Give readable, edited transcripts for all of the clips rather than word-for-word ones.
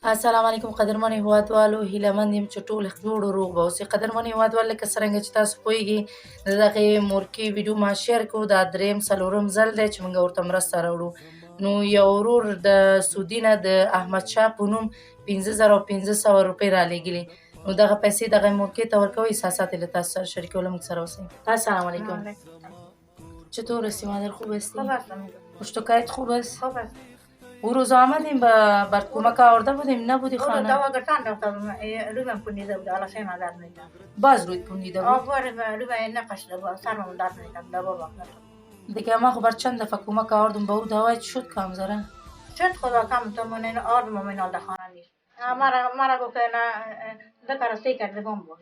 السلام علیکم قدرمن هیوادوالو، هیله مند یم چې ټول جوړ و روغ به اوسئ. قدرمن هیوادوال لکه څرنګه چې تاسو پوهیږئ د دغې مورکې ویډیو ما شیر کړو، دا دریم څلورم ځل دی چې موږ ورته مرسته راوړو. نو یو ورور د سعودي نه د احمدشاه په نوم 5,500 روپۍ رالیږلي، نو دغه پیسې دغه مورکې ته ورکوئ. احساسات یې له تاسو سره شریکولو، موږ سره اوسئ. السلام علیکم. چطور هستی مادر؟ خوب هستی؟ خوب هستم. مشتکایت خوب است؟ خوب است. او روز آمدیم بر کمک آورده بودیم، نبودی خانه؟ دوا گرفتن رفتم رویم کنیده بود، حالا خیلی درد میکنم. باز روی کنیده بود؟ آبار روی نقشده بود، سرم درد میکنم، دوا وقت دیگه ما خب بر چند دفعه کمک آوردم به او دوای شد کم ذره؟ شد خدا کم تو من این آرد مومن در خانه نیست. مرا گفت نه دکار سی کرده بوم بود.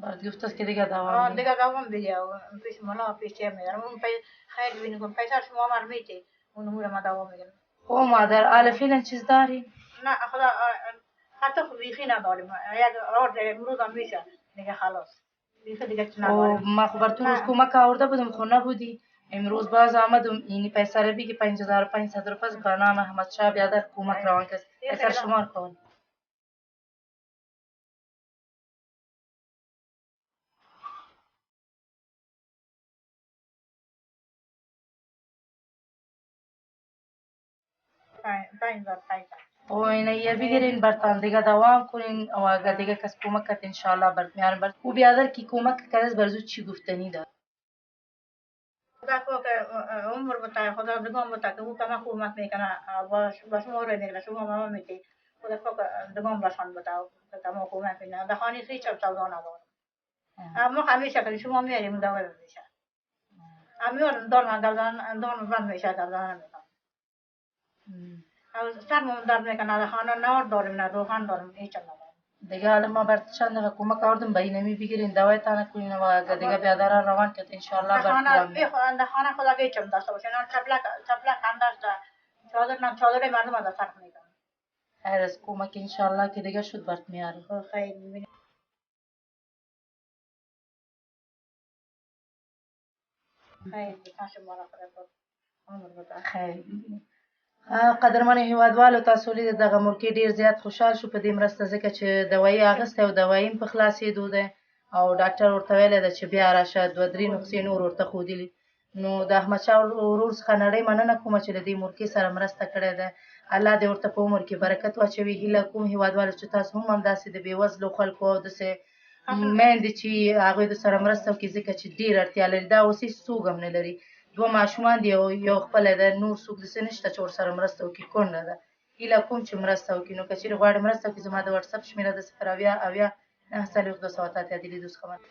بعد گفت که دیگه دوام دیگه دوام دیگه پیش ملا پیش چه میرم اون خیر بینم پیسه شما مر میتی اون مورا ما دوام میگم. او مادر حالا فعلا چیز داری؟ نه خدا حتی بیخی نداریم، یک آرد امروز هم میشه دیگه خلاص بیخی دیگه چی نداریم. ما خب بر تو روز کمک آورده بودم خو نبودی، امروز باز آمدم اینی پیسه رو بگی 5,500 روپیه به نام احمد شاه بیادر کمک روان کس پیسه شمار کن. و اینا یه بگیرین برتان دیگه دوام کنین و اگر دیگه کس کمک کرد انشالله برد میارن برد. او بیادر کی کمک کرد برزو چی گفتنی دار؟ خدا که عمر بتا خدا دگام بتا که او کما کمک میکنه با شما رو میگه شما ماما میتی خدا که دگام باشن بتا کما کمک میکنه دخانی سی چپ سودا نداره. اما همیشه که شما میاریم دور میشه. امیون دارم گردن دارم بند میشه گردن میکنم. سرمون درد میکنه دخانه نار داریم نه روغن داریم هیچ نداریم. دیگه حالا ما بر چند دقیقه کمک آوردم به اینمی بگیرین دوای تانه کنین و اگر دیگه بیادر روان کرد انشالله برد میام. دخانه خدا گیچم داشته باشه نه چپلک انداز چادر مردم از سر میکنم. خیر از کمک انشالله که دیگه شد برد میاره. خیر میبینیم. خیر شما را خیر. قدرمن هیوادوالو تاسو لید دغه مورکې ډیر زیات خوشحال شو په دې مرسته ځکه چې دوایي اخیستی او دوایي هم په خلاصېدو دی او ډاکټر ورته ویلی ده چې بیا راشه 2-3 نسخې نور ورته ښودلي. نو د احمدشاه ورور څخه نړۍ مننه کومه چې له دې مورکې سره مرسته کړې ده. الله دې ورته په عمر کې برکت واچوي. هیله کوم هیوادوالو چې تاسو هم همداسې د بېوزلو خلکو او داسې میندې چې هغوی درسره مرسته وکړي ځکه چې ډېر اړتیا لري. دا اوس هېڅ څوک هم نه لري، 2 ماشومان دي او یو خپله ده، نور څوک داسې نشته چې ورسره مرسته وکړي. کونډه ده. هیله کوم چې مرسته وکړي. نو که چېرې غواړې مرسته وکړي زما د وټساپ شمېره ده 080 90 243 د لیدو څخه مننه.